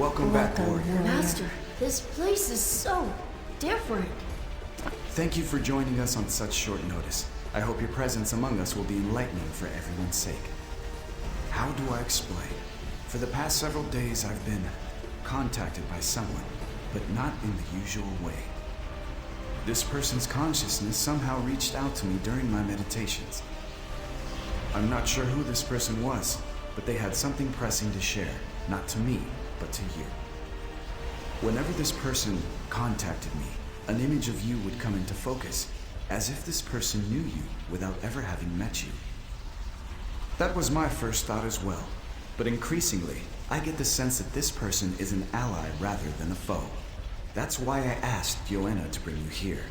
Welcome back, Warrior. Master, this place is so different. Thank you for joining us on such short notice. I hope your presence among us will be enlightening for everyone's sake. How do I explain? For the past several days, I've been contacted by someone, but not in the usual way. This person's consciousness somehow reached out to me during my meditations. I'm not sure who this person was, but they had something pressing to share, not to me, but to you. Whenever this person contacted me, an image of you would come into focus, as if this person knew you without ever having met you. That was my first thought as well, but increasingly, I get the sense that this person is an ally rather than a foe. That's why I asked Joanna to bring you here.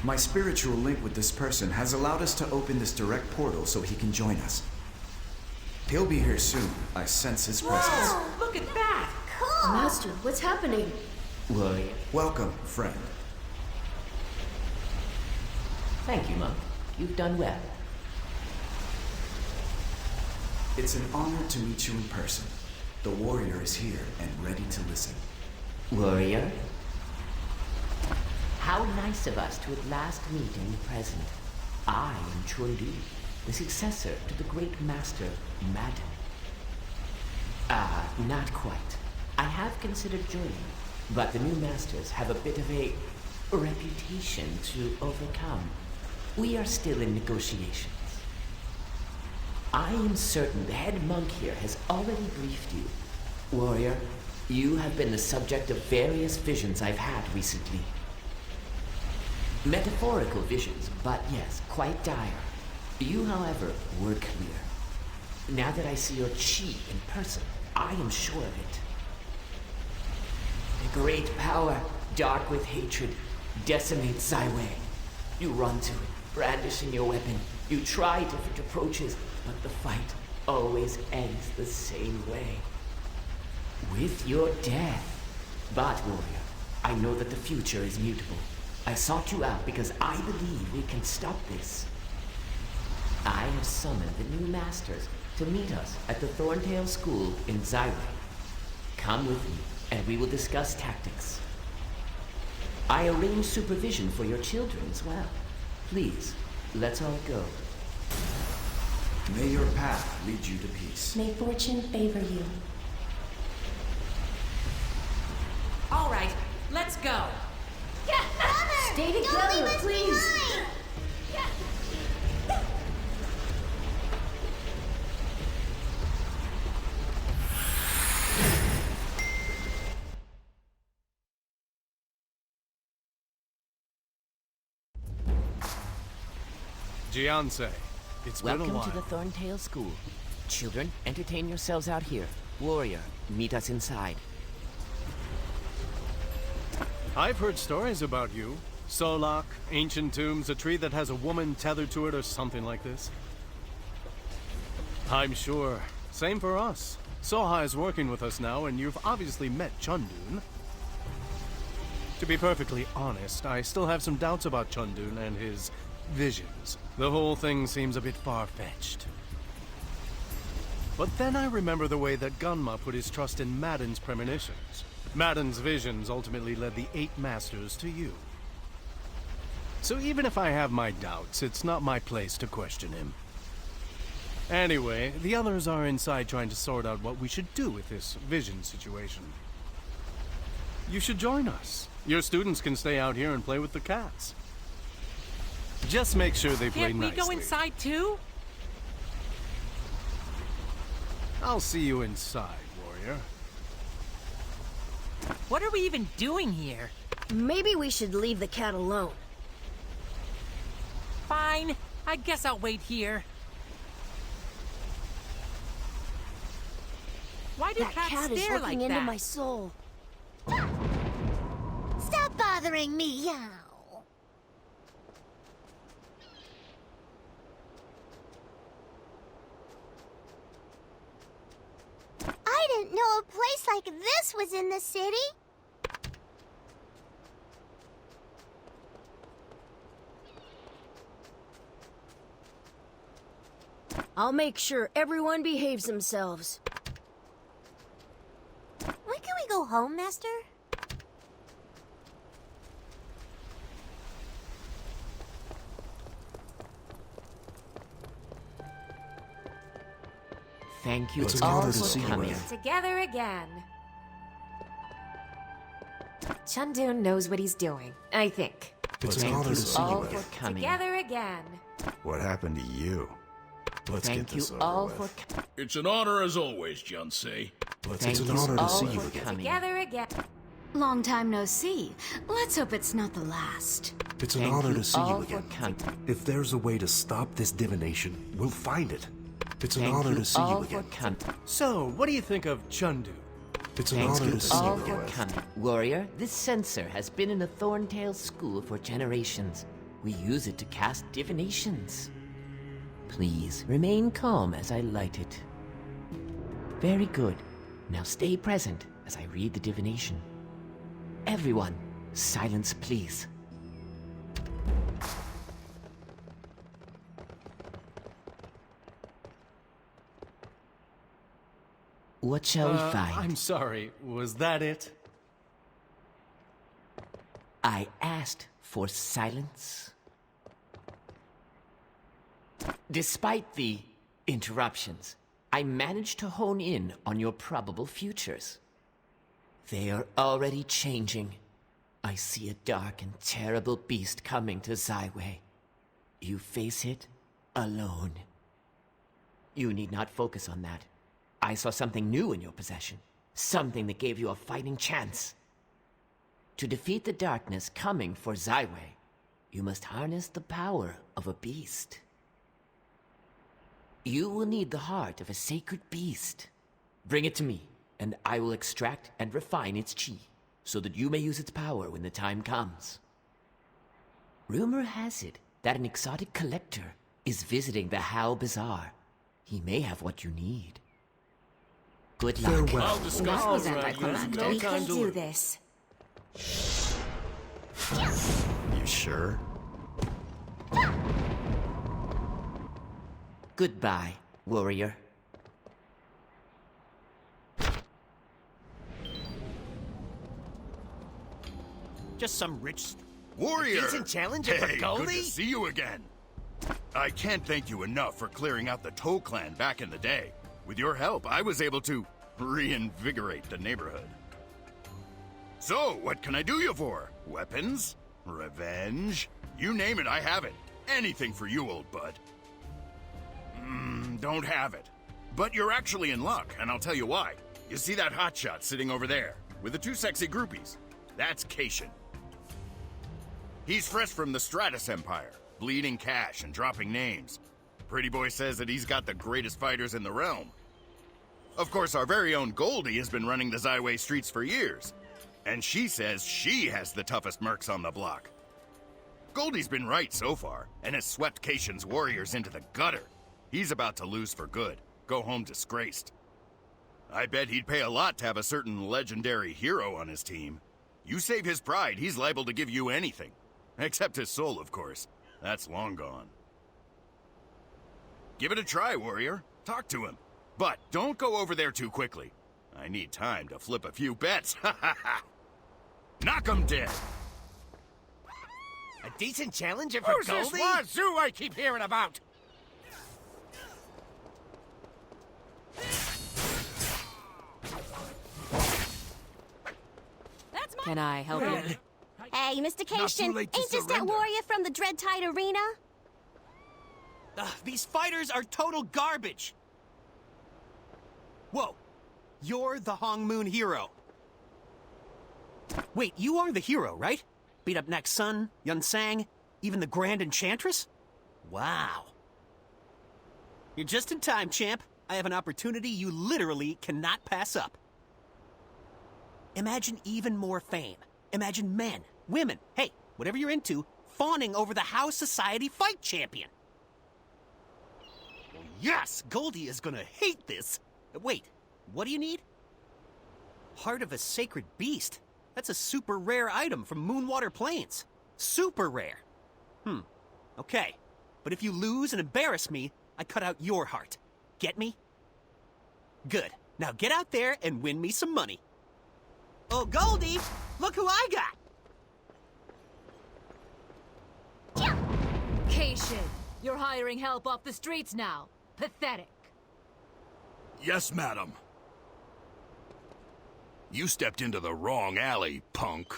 My spiritual link with this person has allowed us to open this direct portal so he can join us. He'll be here soon. I sense his presence. Whoa, look at that! Cool! Master, what's happening? Warrior. Welcome, friend. Thank you, monk. You've done well. It's an honor to meet you in person. The warrior is here and ready to listen. Warrior? How nice of us to at last meet in the present. I am Chundu, the successor to the great master, Madden. Not quite. I have considered joining, but the new masters have a bit of a reputation to overcome. We are still in negotiations. I am certain the head monk here has already briefed you. Warrior, you have been the subject of various visions I've had recently. Metaphorical visions, but yes, quite dire. You, however, were clear. Now that I see your chi in person, I am sure of it. A great power, dark with hatred, decimates Zyway. You run to it, brandishing your weapon. You try different approaches, but the fight always ends the same way. With your death. But, warrior, I know that the future is mutable. I sought you out because I believe we can stop this. I have summoned the new masters to meet us at the Thorntail School in Zyway. Come with me, and we will discuss tactics. I arrange supervision for your children as well. Please, let's all go. May your path lead you to peace. May fortune favor you. All right, let's go. Stay together, please. Jianse, it's been a Welcome while. to the Thorntail School. Children, entertain yourselves out here. Warrior, meet us inside. I've heard stories about you. Solak, ancient tombs, a tree that has a woman tethered to it or something like this. I'm sure. Same for us. Soha is working with us now, and you've obviously met Chundun. To be perfectly honest, I still have some doubts about Chundun and his visions. The whole thing seems a bit far-fetched. But then I remember the way that Gunma put his trust in Madden's premonitions. Madden's visions ultimately led the 8 Masters to you. So even if I have my doubts, it's not my place to question him. Anyway, the others are inside trying to sort out what we should do with this vision situation. You should join us. Your students can stay out here and play with the cats. Just make sure they play Can't we nicely. go inside too? I'll see you inside, warrior. What are we even doing here? Maybe we should leave the cat alone. Fine, I guess I'll wait here. Why do That cats cat is stare looking like into that? my soul. Stop bothering me, Yow. I didn't know a place like this was in the city. I'll make sure everyone behaves themselves. home, Master? Thank you It's an all honor to for see you coming. again. Together again. Chundun knows what he's doing, I think. It's an Thank honor you to see all you for again. coming. Together again. What happened to you? Let's get Thank you this over all with. for It's an honor as always, Jinsei. Thank It's an you honor to all see you for again. coming. Together again. Long time no see. Let's hope it's not the last. It's an Thank honor you to see all you for again. coming. If there's a way to stop this divination, we'll find it. It's an Thank honor you to see all you for again. coming. So, what do you think of Chundu? It's an Thank honor you to see all you for again. coming. Warrior, this censer has been in the Thorntail School for generations. We use it to cast divinations. Please, remain calm as I light it. Very good. Now stay present as I read the divination. Everyone, silence please. What shall we find? I'm sorry, was that it? I asked for silence. Despite the interruptions, I managed to hone in on your probable futures. They are already changing. I see a dark and terrible beast coming to Zyway. You face it alone. You need not focus on that. I saw something new in your possession. Something that gave you a fighting chance. To defeat the darkness coming for Zyway, you must harness the power of a beast. You will need the heart of a sacred beast. Bring it to me, and I will extract and refine its chi, so that you may use its power when the time comes. Rumor has it that an exotic collector is visiting the How Bazaar. He may have what you need. Good luck. Farewell. I'll discuss Now this is with you. anticlimactic. We can do this. You sure? Goodbye, warrior. Just some rich... Warrior! Decent challenger for Hey, Goldie? good to see you again. I can't thank you enough for clearing out the Toe Clan back in the day. With your help, I was able to reinvigorate the neighborhood. So, what can I do you for? Weapons? Revenge? You name it, I have it. Anything for you, old bud. Don't have it. But you're actually in luck, and I'll tell you why. You see that hotshot sitting over there, with the two sexy groupies? That's Cation. He's fresh from the Stratus Empire, bleeding cash and dropping names. Pretty boy says that he's got the greatest fighters in the realm. Of course, our very own Goldie has been running the Zyway streets for years, and she says she has the toughest mercs on the block. Goldie's been right so far, and has swept Cation's warriors into the gutter. He's about to lose for good, go home disgraced. I bet he'd pay a lot to have a certain legendary hero on his team. You save his pride, he's liable to give you anything. Except his soul, of course. That's long gone. Give it a try, warrior. Talk to him. But don't go over there too quickly. I need time to flip a few bets. Ha ha ha! Knock him dead! A decent challenger for Who's Goldie? this wazoo I keep hearing about? Can I help you? Hey, Mr. Cation, late ain't to this that surrender. warrior from the Dreadtide Arena? These fighters are total garbage. Whoa. You're the Hong Moon hero. Wait, you are the hero, right? Beat up Nak Sun, Yun Sang, even the Grand Enchantress? Wow. You're just in time, champ. I have an opportunity you literally cannot pass up. Imagine even more fame. Imagine men, women, hey, whatever you're into, fawning over the How Society Fight Champion. Yes, Goldie is gonna hate this. Wait, what do you need? Heart of a Sacred Beast. That's a super rare item from Moonwater Plains. Super rare. Okay. But if you lose and embarrass me, I cut out your heart. Get me? Good. Now get out there and win me some money. Oh, Goldie, look who I got! Cation, you're hiring help off the streets now. Pathetic. Yes, madam. You stepped into the wrong alley, punk.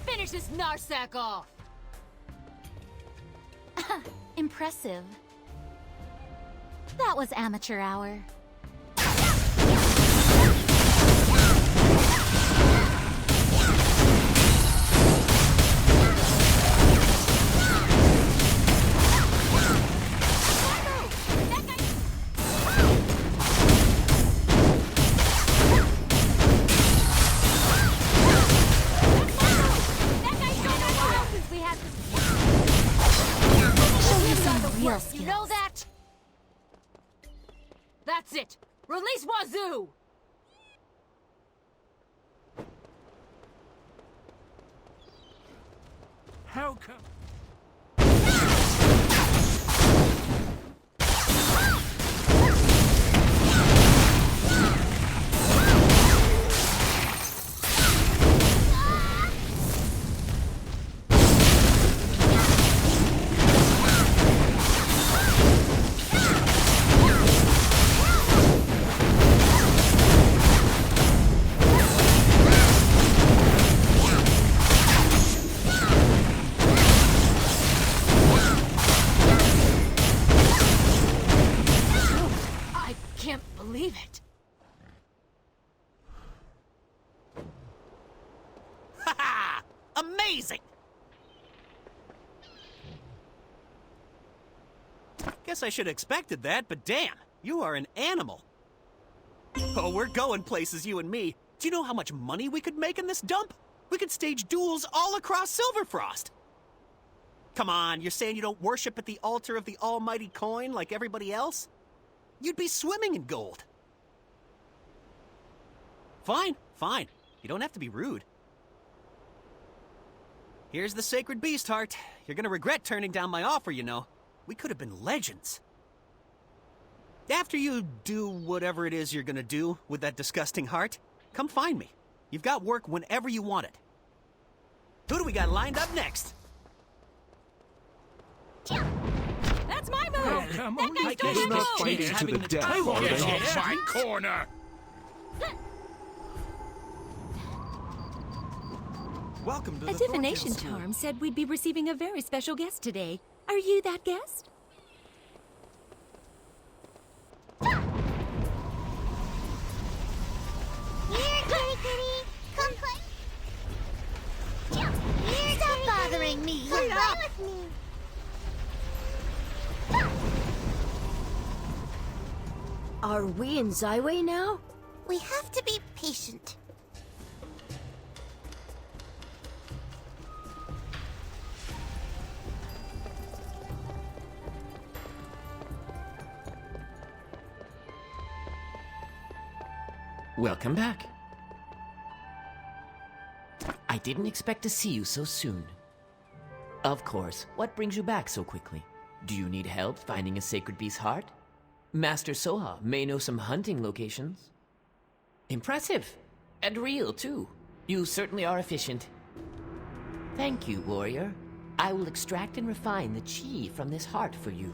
Finish this narsack off! Impressive. That was amateur hour. You know that? That's it! Release Wazoo! How come? Believe it. Ha ha! Amazing! Guess I should have expected that, but damn, you are an animal. Oh, we're going places, you and me. Do you know how much money we could make in this dump? We could stage duels all across Silverfrost. Come on, you're saying you don't worship at the altar of the almighty coin like everybody else? You'd be swimming in gold. Fine, fine. You don't have to be rude. Here's the sacred beast heart. You're gonna regret turning down my offer, you know. We could have been legends. After you do whatever it is you're gonna do with that disgusting heart, come find me. You've got work whenever you want it. Who do we got lined up next? That's my move! Oh, come on. That guy's We're not doing fighting to the death, I are won't get they? a fine corner. Welcome to A the divination Thorntail charm said we'd be receiving a very special guest today. Are you that guest? Here, kitty kitty. Come play. Here, stop bothering me. Come play with me. Are we in Zyway now? We have to be patient. Welcome back. I didn't expect to see you so soon. Of course, what brings you back so quickly? Do you need help finding a sacred beast's heart? Master Soha may know some hunting locations. Impressive. And real, too. You certainly are efficient. Thank you, warrior. I will extract and refine the chi from this heart for you.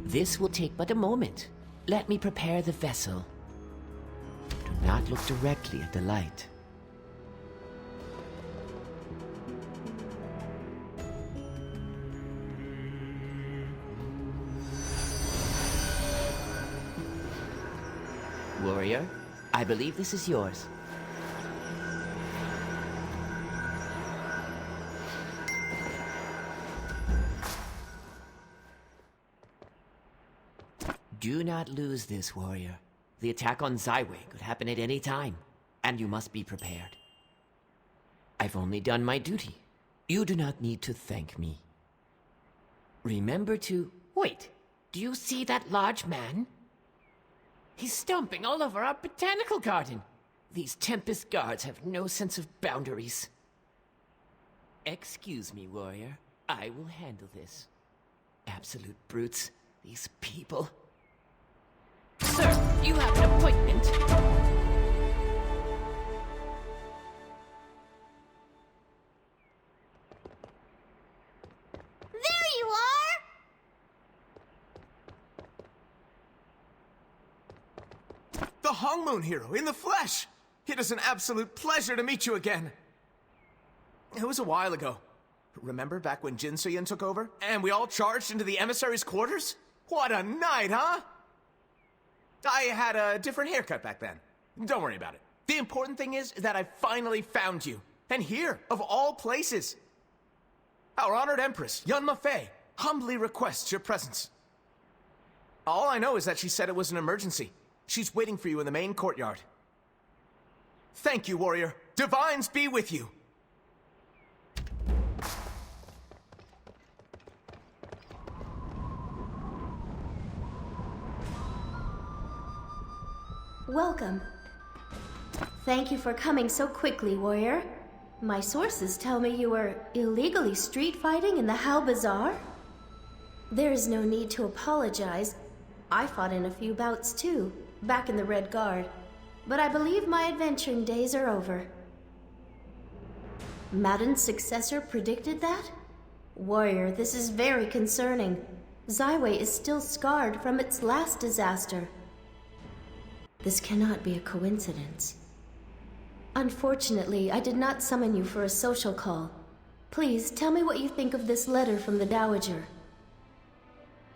This will take but a moment. Let me prepare the vessel. Do not look directly at the light. Warrior, I believe this is yours. Do not lose this, warrior. The attack on Zyway could happen at any time. and you must be prepared. I've only done my duty. You do not need to thank me. Remember to... Wait, do you see that large man? He's stomping all over our botanical garden. These Tempest guards have no sense of boundaries. Excuse me, warrior. I will handle this. Absolute brutes, these people. Sir, you have an appointment. There you are! The Hongmoon hero, in the flesh! It is an absolute pleasure to meet you again. It was a while ago. Remember back when Jin So-yin took over? And we all charged into the emissary's quarters? What a night, huh? I had a different haircut back then. Don't worry about it. The important thing is that I finally found you. And here, of all places. Our honored Empress, Yunma Fei, humbly requests your presence. All I know is that she said it was an emergency. She's waiting for you in the main courtyard. Thank you, warrior. Divines be with you. Welcome. Thank you for coming so quickly, warrior. My sources tell me you were illegally street fighting in the Hal Bazaar? There is no need to apologize. I fought in a few bouts too, back in the Red Guard. But I believe my adventuring days are over. Madden's successor predicted that? Warrior, this is very concerning. Zyway is still scarred from its last disaster. This cannot be a coincidence. Unfortunately, I did not summon you for a social call. Please, tell me what you think of this letter from the Dowager.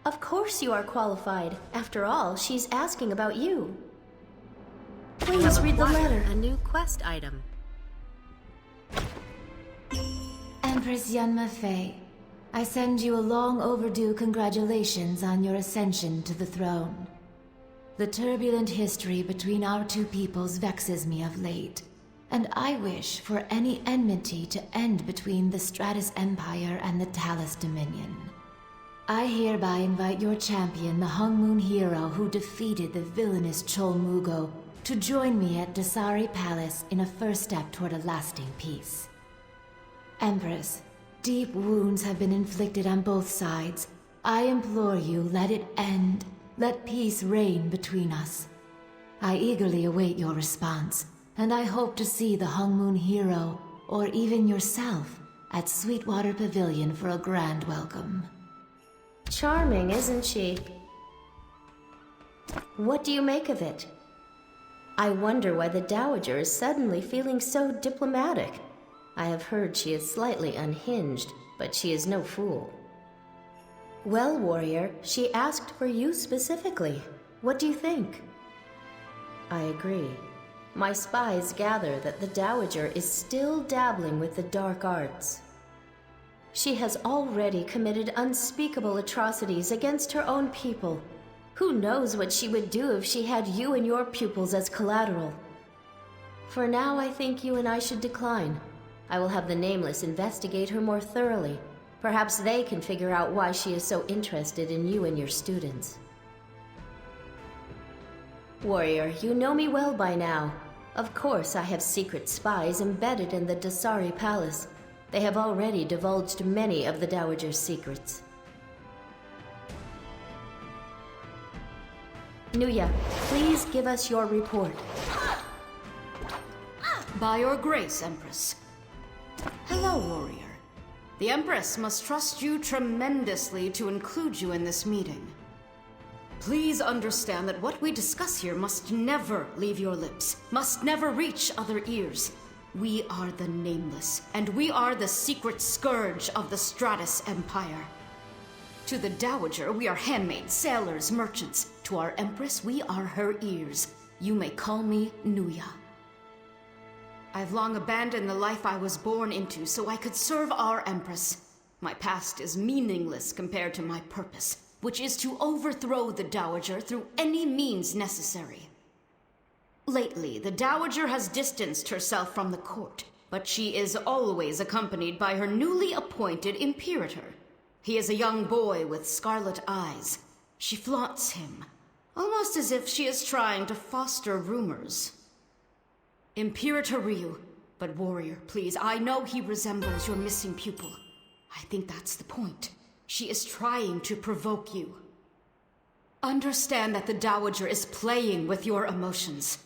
Of course you are qualified. After all, she's asking about you. Please read the letter. A new quest item. Empress Yunma Fei, I send you a long overdue congratulations on your ascension to the throne. The turbulent history between our two peoples vexes me of late, and I wish for any enmity to end between the Stratus Empire and the Talus Dominion. I hereby invite your champion, the Hongmoon hero who defeated the villainous Chol Mugo, to join me at Dasari Palace in a first step toward a lasting peace. Empress, deep wounds have been inflicted on both sides. I implore you, let it end. Let peace reign between us. I eagerly await your response, and I hope to see the Hongmoon hero, or even yourself, at Sweetwater Pavilion for a grand welcome. Charming, isn't she? What do you make of it? I wonder why the Dowager is suddenly feeling so diplomatic. I have heard she is slightly unhinged, but she is no fool. Well, warrior, she asked for you specifically. What do you think? I agree. My spies gather that the Dowager is still dabbling with the dark arts. She has already committed unspeakable atrocities against her own people. Who knows what she would do if she had you and your pupils as collateral? For now, I think you and I should decline. I will have the Nameless investigate her more thoroughly. Perhaps they can figure out why she is so interested in you and your students. Warrior, you know me well by now. Of course, I have secret spies embedded in the Dasari Palace. They have already divulged many of the Dowager's secrets. Nuya, please give us your report. By your grace, Empress. Hello, warrior. The Empress must trust you tremendously to include you in this meeting. Please understand that what we discuss here must never leave your lips, must never reach other ears. We are the Nameless, and we are the secret scourge of the Stratus Empire. To the Dowager, we are handmaids, sailors, merchants. To our Empress, we are her ears. You may call me Nuya. I've long abandoned the life I was born into so I could serve our Empress. My past is meaningless compared to my purpose, which is to overthrow the Dowager through any means necessary. Lately, the Dowager has distanced herself from the court, but she is always accompanied by her newly appointed Imperator. He is a young boy with scarlet eyes. She flaunts him, almost as if she is trying to foster rumors. Imperator Ryu, but warrior, please, I know he resembles your missing pupil. I think that's the point. She is trying to provoke you. Understand that the Dowager is playing with your emotions.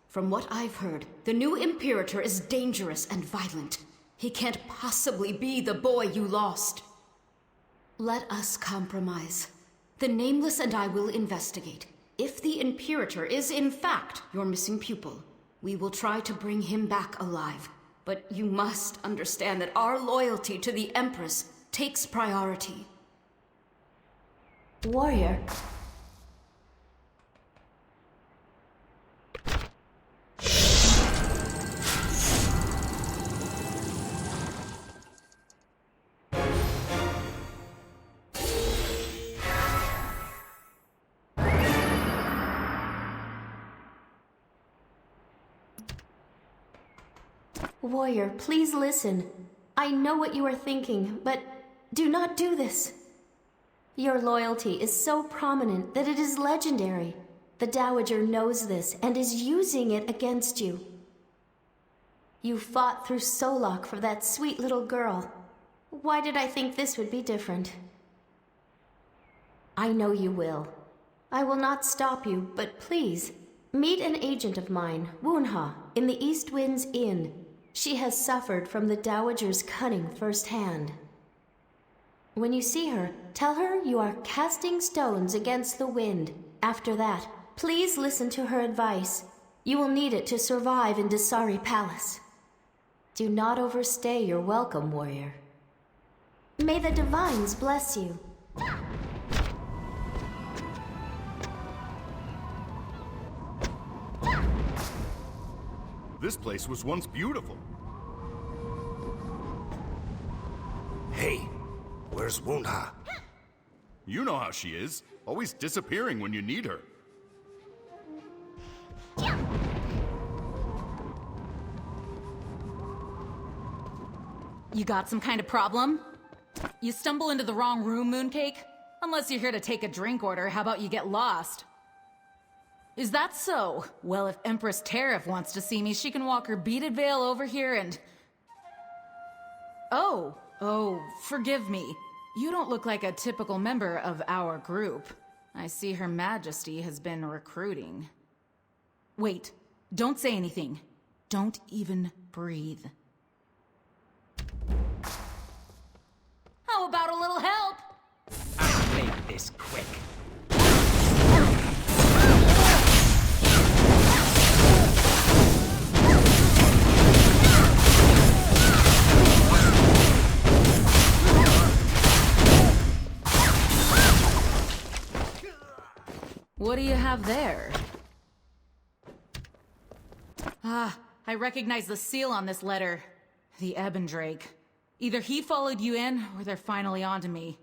From what I've heard, the new Imperator is dangerous and violent. He can't possibly be the boy you lost. Let us compromise. The Nameless and I will investigate. If the Imperator is in fact your missing pupil, we will try to bring him back alive. But you must understand that our loyalty to the Empress takes priority. Warrior. Warrior, please listen. I know what you are thinking, but do not do this. Your loyalty is so prominent that it is legendary. The Dowager knows this and is using it against you. You fought through Solok for that sweet little girl. Why did I think this would be different? I know you will. I will not stop you, but please, meet an agent of mine, Wunha, in the East Winds Inn. She has suffered from the Dowager's cunning firsthand. When you see her, tell her you are casting stones against the wind. After that, please listen to her advice. You will need it to survive in Dasari Palace. Do not overstay your welcome, warrior. May the divines bless you. This place was once beautiful. Hey, where's Wunha? You know how she is. Always disappearing when you need her. You got some kind of problem? You stumble into the wrong room, Mooncake? Unless you're here to take a drink order, how about you get lost? Is that so? Well, if Empress Tariff wants to see me, she can walk her beaded veil over here and... Oh, forgive me. You don't look like a typical member of our group. I see Her Majesty has been recruiting. Wait, don't say anything. Don't even breathe. How about a little help? I'll make this quick. What do you have there? Ah, I recognize the seal on this letter. The Ebondrake. Either he followed you in, or they're finally onto me.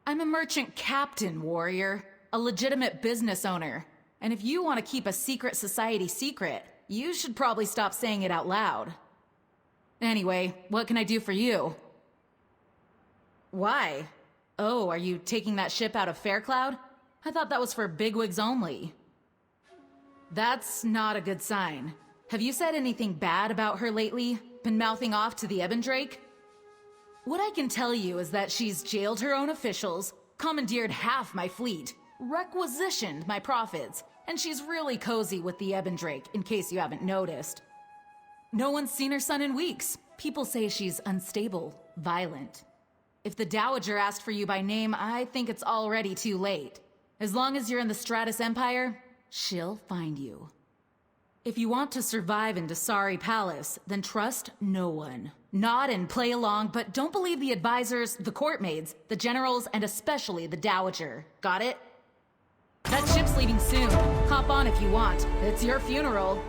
I'm a merchant captain, warrior. A legitimate business owner. And if you want to keep a secret society secret, you should probably stop saying it out loud. Anyway, what can I do for you? Why? Oh, are you taking that ship out of Faircloud? I thought that was for bigwigs only. That's not a good sign. Have you said anything bad about her lately? Been mouthing off to the Ebondrake? What I can tell you is that she's jailed her own officials, commandeered half my fleet, requisitioned my profits, and she's really cozy with the Ebondrake, in case you haven't noticed. No one's seen her son in weeks. People say she's unstable, violent. If the Dowager asked for you by name, I think it's already too late. As long as you're in the Stratus Empire, she'll find you. If you want to survive in Dasari Palace, then trust no one. Nod and play along, but don't believe the advisors, the court maids, the generals, and especially the Dowager. Got it? That ship's leaving soon. Hop on if you want. It's your funeral.